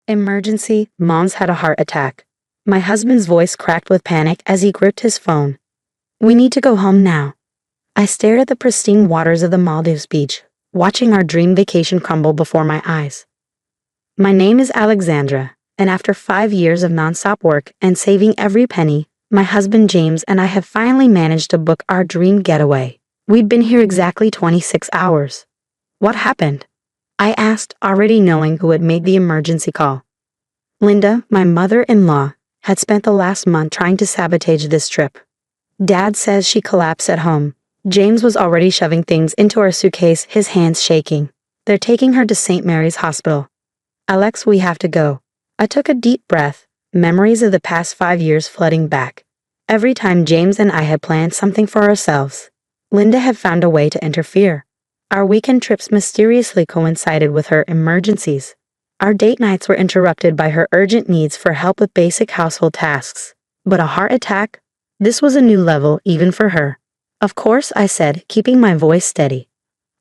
Emergency, Mom's had a heart attack. My husband's voice cracked with panic as he gripped his phone. We need to go home now. I stared at the pristine waters of the Maldives beach, watching our dream vacation crumble before my eyes. My name is Alexandra, and after 5 years of nonstop work and saving every penny, my husband James and I have finally managed to book our dream getaway. We'd been here exactly 26 hours. What happened? I asked, already knowing who had made the emergency call. Linda, my mother-in-law, had spent the last month trying to sabotage this trip. Dad says she collapsed at home. James was already shoving things into our suitcase, his hands shaking. They're taking her to St. Mary's Hospital. Alex, we have to go. I took a deep breath, memories of the past 5 years flooding back. Every time James and I had planned something for ourselves, Linda had found a way to interfere. Our weekend trips mysteriously coincided with her emergencies. Our date nights were interrupted by her urgent needs for help with basic household tasks. But a heart attack? This was a new level even for her. Of course, I said, keeping my voice steady.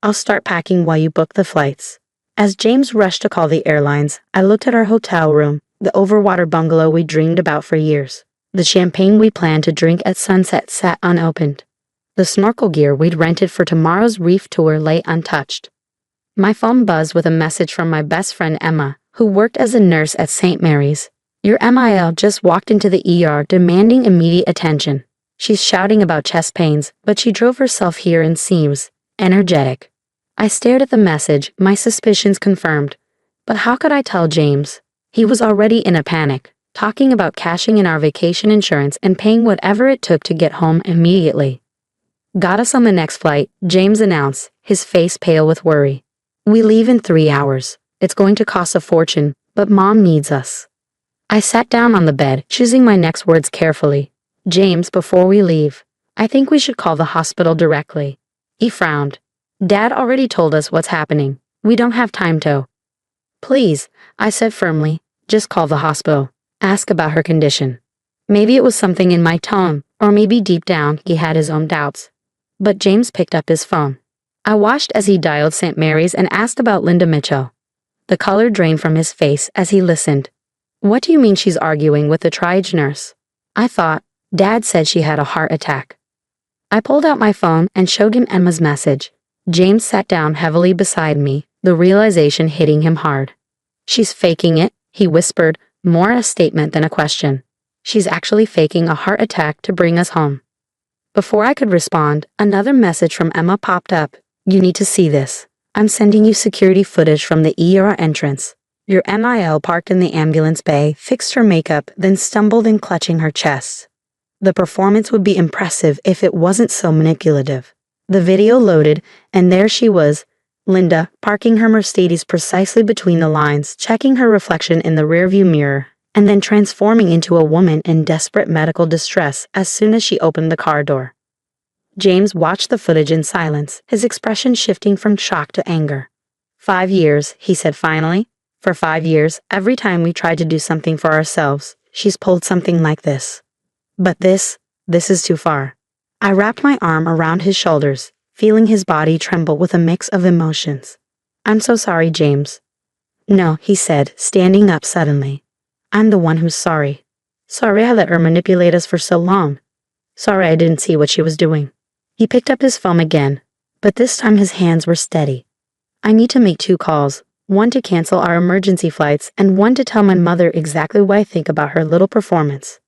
I'll start packing while you book the flights. As James rushed to call the airlines, I looked at our hotel room, the overwater bungalow we dreamed about for years. The champagne we planned to drink at sunset sat unopened. The snorkel gear we'd rented for tomorrow's reef tour lay untouched. My phone buzzed with a message from my best friend Emma, who worked as a nurse at St. Mary's. Your MIL just walked into the ER demanding immediate attention. She's shouting about chest pains, but she drove herself here and seems energetic. I stared at the message, my suspicions confirmed. But how could I tell James? He was already in a panic, talking about cashing in our vacation insurance and paying whatever it took to get home immediately. Got us on the next flight, James announced, his face pale with worry. We leave in 3 hours. It's going to cost a fortune, but Mom needs us. I sat down on the bed, choosing my next words carefully. James, before we leave, I think we should call the hospital directly. He frowned. Dad already told us what's happening. We don't have time to. Please, I said firmly, just call the hospital. Ask about her condition. Maybe it was something in my tone, or maybe deep down he had his own doubts. But James picked up his phone. I watched as he dialed St. Mary's and asked about Linda Mitchell. The color drained from his face as he listened. What do you mean she's arguing with the triage nurse? I thought, Dad said she had a heart attack. I pulled out my phone and showed him Emma's message. James sat down heavily beside me, the realization hitting him hard. She's faking it, he whispered, more a statement than a question. She's actually faking a heart attack to bring us home. Before I could respond, another message from Emma popped up. You need to see this. I'm sending you security footage from the ER entrance. Your MIL parked in the ambulance bay, fixed her makeup, then stumbled in clutching her chest. The performance would be impressive if it wasn't so manipulative. The video loaded, and there she was, Linda, parking her Mercedes precisely between the lines, checking her reflection in the rearview mirror, and then transforming into a woman in desperate medical distress as soon as she opened the car door. James watched the footage in silence, his expression shifting from shock to anger. 5 years, he said finally. For 5 years, every time we tried to do something for ourselves, she's pulled something like this. But this is too far. I wrapped my arm around his shoulders, feeling his body tremble with a mix of emotions. I'm so sorry, James. No, he said, standing up suddenly. I'm the one who's sorry. Sorry I let her manipulate us for so long. Sorry I didn't see what she was doing. He picked up his phone again, but this time his hands were steady. I need to make 2 calls, one to cancel our emergency flights and one to tell my mother exactly what I think about her little performance.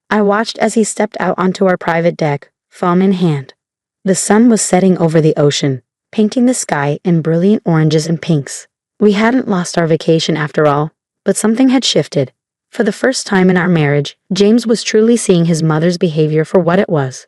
I watched as he stepped out onto our private deck, phone in hand. The sun was setting over the ocean, painting the sky in brilliant oranges and pinks. We hadn't lost our vacation after all, but something had shifted. For the first time in our marriage, James was truly seeing his mother's behavior for what it was.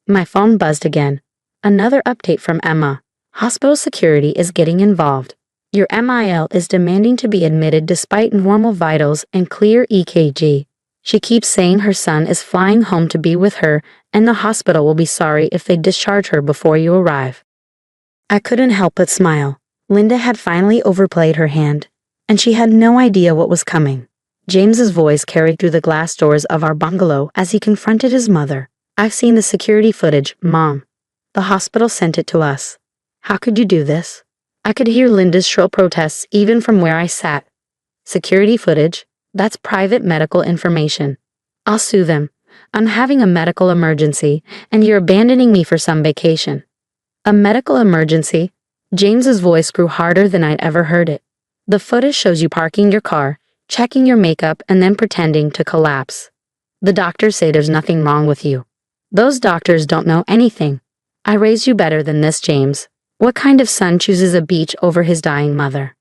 My phone buzzed again. Another update from Emma. Hospital security is getting involved. Your MIL is demanding to be admitted despite normal vitals and clear EKG. She keeps saying her son is flying home to be with her, and the hospital will be sorry if they discharge her before you arrive. I couldn't help but smile. Linda had finally overplayed her hand, and she had no idea what was coming. James's voice carried through the glass doors of our bungalow as he confronted his mother. I've seen the security footage, Mom. The hospital sent it to us. How could you do this? I could hear Linda's shrill protests even from where I sat. Security footage? That's private medical information. I'll sue them. I'm having a medical emergency, and you're abandoning me for some vacation. A medical emergency? James's voice grew harder than I'd ever heard it. The footage shows you parking your car, checking your makeup, and then pretending to collapse. The doctors say there's nothing wrong with you. Those doctors don't know anything. I raised you better than this, James. What kind of son chooses a beach over his dying mother?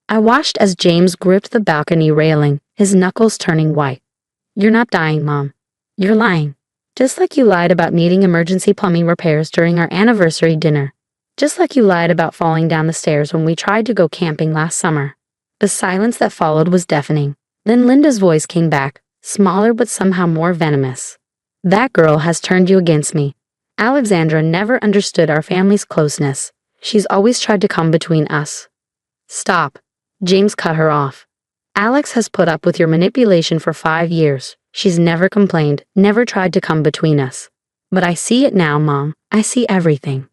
I watched as James gripped the balcony railing, his knuckles turning white. You're not dying, Mom. You're lying. Just like you lied about needing emergency plumbing repairs during our anniversary dinner. Just like you lied about falling down the stairs when we tried to go camping last summer. The silence that followed was deafening. Then Linda's voice came back, smaller but somehow more venomous. That girl has turned you against me. Alexandra never understood our family's closeness. She's always tried to come between us. Stop. James cut her off. Alex has put up with your manipulation for 5 years. She's never complained, never tried to come between us. But I see it now, Mom. I see everything.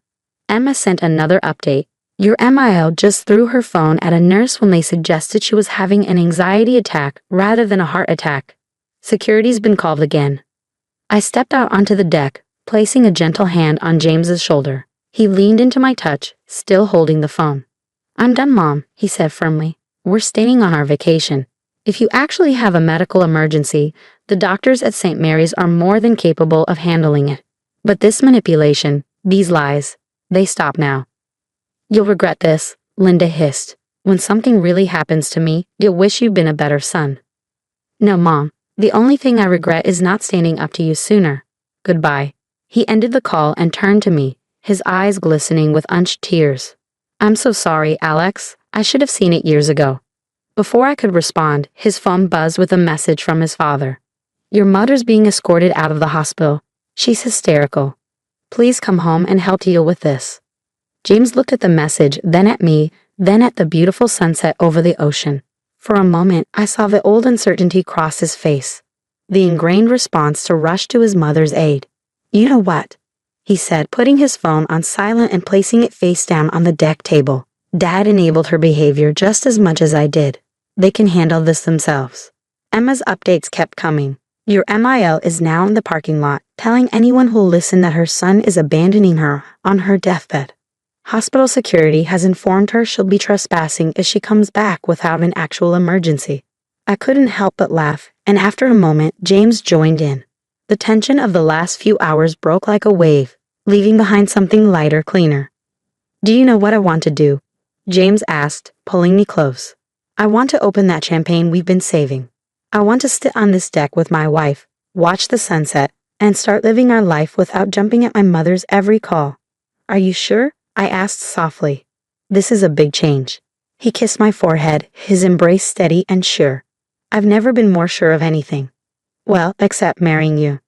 Emma sent another update. Your MIL just threw her phone at a nurse when they suggested she was having an anxiety attack rather than a heart attack. Security's been called again. I stepped out onto the deck, placing a gentle hand on James's shoulder. He leaned into my touch, still holding the phone. I'm done, Mom, he said firmly. We're staying on our vacation. If you actually have a medical emergency, the doctors at St. Mary's are more than capable of handling it. But this manipulation, these lies, they stop now. You'll regret this, Linda hissed. When something really happens to me, you'll wish you'd been a better son. No, Mom, the only thing I regret is not standing up to you sooner. Goodbye. He ended the call and turned to me, his eyes glistening with unshed tears. I'm so sorry, Alex. I should have seen it years ago. Before I could respond, his phone buzzed with a message from his father. Your mother's being escorted out of the hospital. She's hysterical. Please come home and help deal with this. James looked at the message, then at me, then at the beautiful sunset over the ocean. For a moment, I saw the old uncertainty cross his face. The ingrained response to rush to his mother's aid. You know what? He said, putting his phone on silent and placing it face down on the deck table. Dad enabled her behavior just as much as I did. They can handle this themselves. Emma's updates kept coming. Your MIL is now in the parking lot, telling anyone who'll listen that her son is abandoning her on her deathbed. Hospital security has informed her she'll be trespassing if she comes back without an actual emergency. I couldn't help but laugh, and after a moment, James joined in. The tension of the last few hours broke like a wave, leaving behind something lighter, cleaner. Do you know what I want to do? James asked, pulling me close. I want to open that champagne we've been saving. I want to sit on this deck with my wife, watch the sunset, and start living our life without jumping at my mother's every call. Are you sure? I asked softly. This is a big change. He kissed my forehead, his embrace steady and sure. I've never been more sure of anything. Well, except marrying you.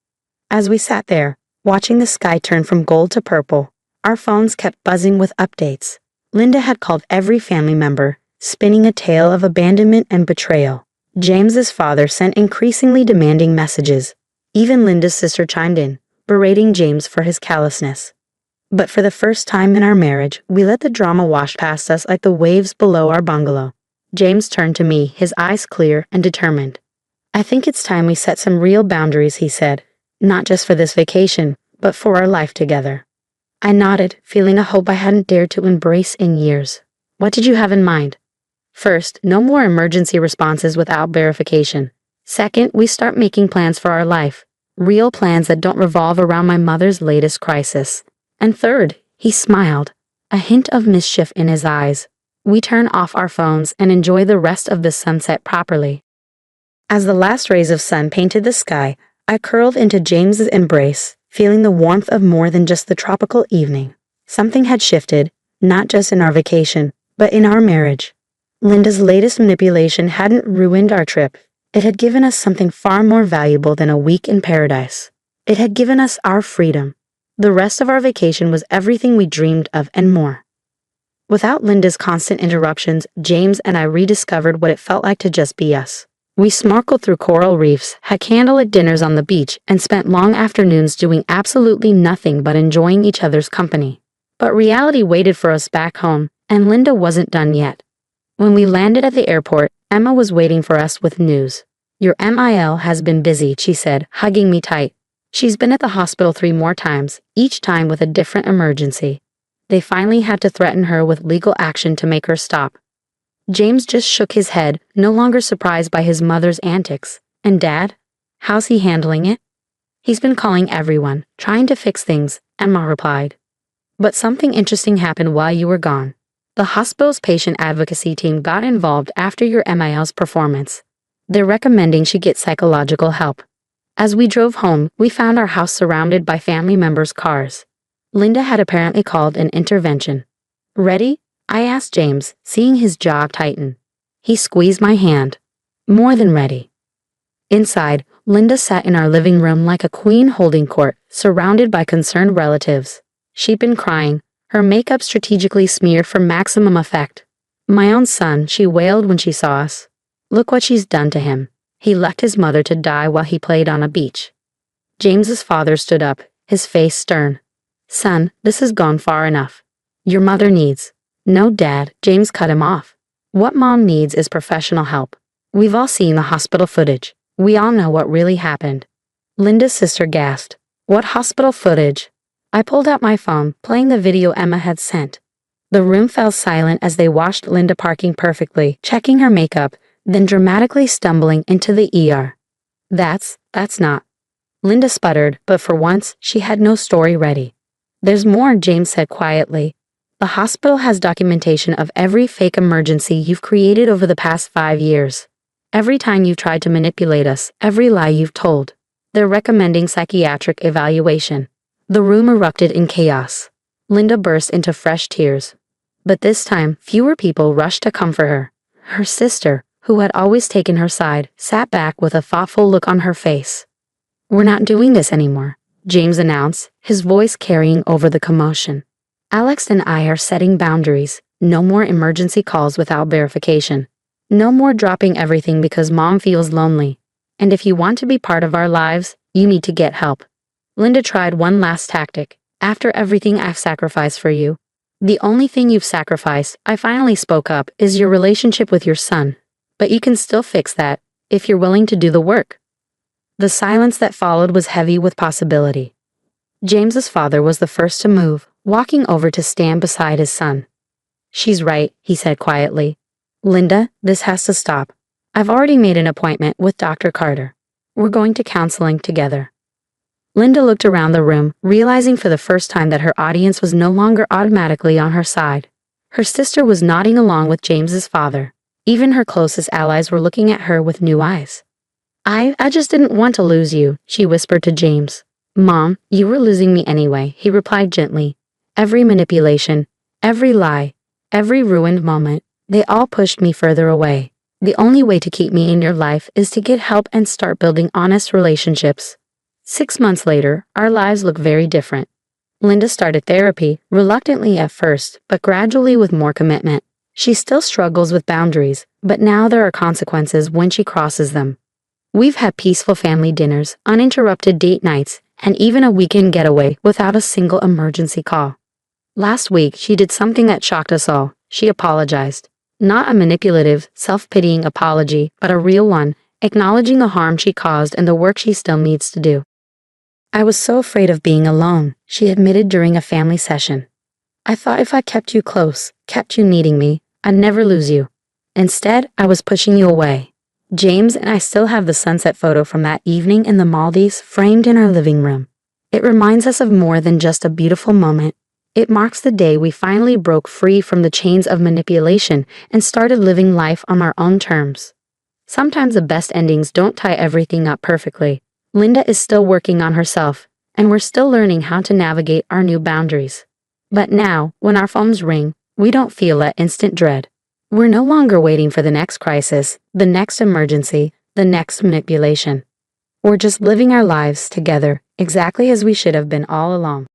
As we sat there, watching the sky turn from gold to purple, our phones kept buzzing with updates. Linda had called every family member, spinning a tale of abandonment and betrayal. James's father sent increasingly demanding messages. Even Linda's sister chimed in, berating James for his callousness. But for the first time in our marriage, we let the drama wash past us like the waves below our bungalow. James turned to me, his eyes clear and determined. I think it's time we set some real boundaries, he said. Not just for this vacation, but for our life together. I nodded, feeling a hope I hadn't dared to embrace in years. What did you have in mind? First, no more emergency responses without verification. Second, we start making plans for our life. Real plans that don't revolve around my mother's latest crisis. And third, he smiled, a hint of mischief in his eyes. We turn off our phones and enjoy the rest of the sunset properly. As the last rays of sun painted the sky, I curled into James's embrace, feeling the warmth of more than just the tropical evening. Something had shifted, not just in our vacation, but in our marriage. Linda's latest manipulation hadn't ruined our trip. It had given us something far more valuable than a week in paradise. It had given us our freedom. The rest of our vacation was everything we dreamed of and more. Without Linda's constant interruptions, James and I rediscovered what it felt like to just be us. We snorkeled through coral reefs, had candlelit dinners on the beach, and spent long afternoons doing absolutely nothing but enjoying each other's company. But reality waited for us back home, and Linda wasn't done yet. When we landed at the airport, Emma was waiting for us with news. Your MIL has been busy, she said, hugging me tight. She's been at the hospital 3 more times, each time with a different emergency. They finally had to threaten her with legal action to make her stop. James just shook his head, no longer surprised by his mother's antics. And Dad? How's he handling it? He's been calling everyone, trying to fix things, Emma replied. But something interesting happened while you were gone. The hospital's patient advocacy team got involved after your MIL's performance. They're recommending she get psychological help. As we drove home, we found our house surrounded by family members' cars. Linda had apparently called an intervention. Ready? I asked James, seeing his jaw tighten. He squeezed my hand. More than ready. Inside, Linda sat in our living room like a queen holding court, surrounded by concerned relatives. She'd been crying, her makeup strategically smeared for maximum effect. My own son, she wailed when she saw us. Look what she's done to him. He left his mother to die while he played on a beach. James's father stood up, his face stern. Son, this has gone far enough. Your mother needs. No, Dad, James cut him off. What Mom needs is professional help. We've all seen the hospital footage. We all know what really happened. Linda's sister gasped. What hospital footage? I pulled out my phone, playing the video Emma had sent. The room fell silent as they watched Linda parking perfectly, checking her makeup, then dramatically stumbling into the ER. That's not. Linda sputtered, but for once, she had no story ready. There's more, James said quietly. The hospital has documentation of every fake emergency you've created over the past 5 years. Every time you've tried to manipulate us, every lie you've told. They're recommending psychiatric evaluation. The room erupted in chaos. Linda burst into fresh tears. But this time, fewer people rushed to comfort her. Her sister, who had always taken her side, sat back with a thoughtful look on her face. We're not doing this anymore, James announced, his voice carrying over the commotion. Alex and I are setting boundaries. No more emergency calls without verification. No more dropping everything because Mom feels lonely. And if you want to be part of our lives, you need to get help. Linda tried one last tactic. After everything I've sacrificed for you, the only thing you've sacrificed, I finally spoke up, is your relationship with your son. But you can still fix that, if you're willing to do the work. The silence that followed was heavy with possibility. James's father was the first to move, walking over to stand beside his son. She's right, he said quietly. Linda, this has to stop. I've already made an appointment with Dr. Carter. We're going to counseling together. Linda looked around the room, realizing for the first time that her audience was no longer automatically on her side. Her sister was nodding along with James's father. Even her closest allies were looking at her with new eyes. I just didn't want to lose you, she whispered to James. Mom, you were losing me anyway, he replied gently. Every manipulation, every lie, every ruined moment, they all pushed me further away. The only way to keep me in your life is to get help and start building honest relationships. 6 months later, our lives look very different. Linda started therapy, reluctantly at first, but gradually with more commitment. She still struggles with boundaries, but now there are consequences when she crosses them. We've had peaceful family dinners, uninterrupted date nights, and even a weekend getaway without a single emergency call. Last week, she did something that shocked us all. She apologized. Not a manipulative, self-pitying apology, but a real one, acknowledging the harm she caused and the work she still needs to do. I was so afraid of being alone, she admitted during a family session. I thought if I kept you close, kept you needing me, I'd never lose you. Instead, I was pushing you away. James and I still have the sunset photo from that evening in the Maldives framed in our living room. It reminds us of more than just a beautiful moment. It marks the day we finally broke free from the chains of manipulation and started living life on our own terms. Sometimes the best endings don't tie everything up perfectly. Linda is still working on herself, and we're still learning how to navigate our new boundaries. But now, when our phones ring, we don't feel that instant dread. We're no longer waiting for the next crisis, the next emergency, the next manipulation. We're just living our lives together, exactly as we should have been all along.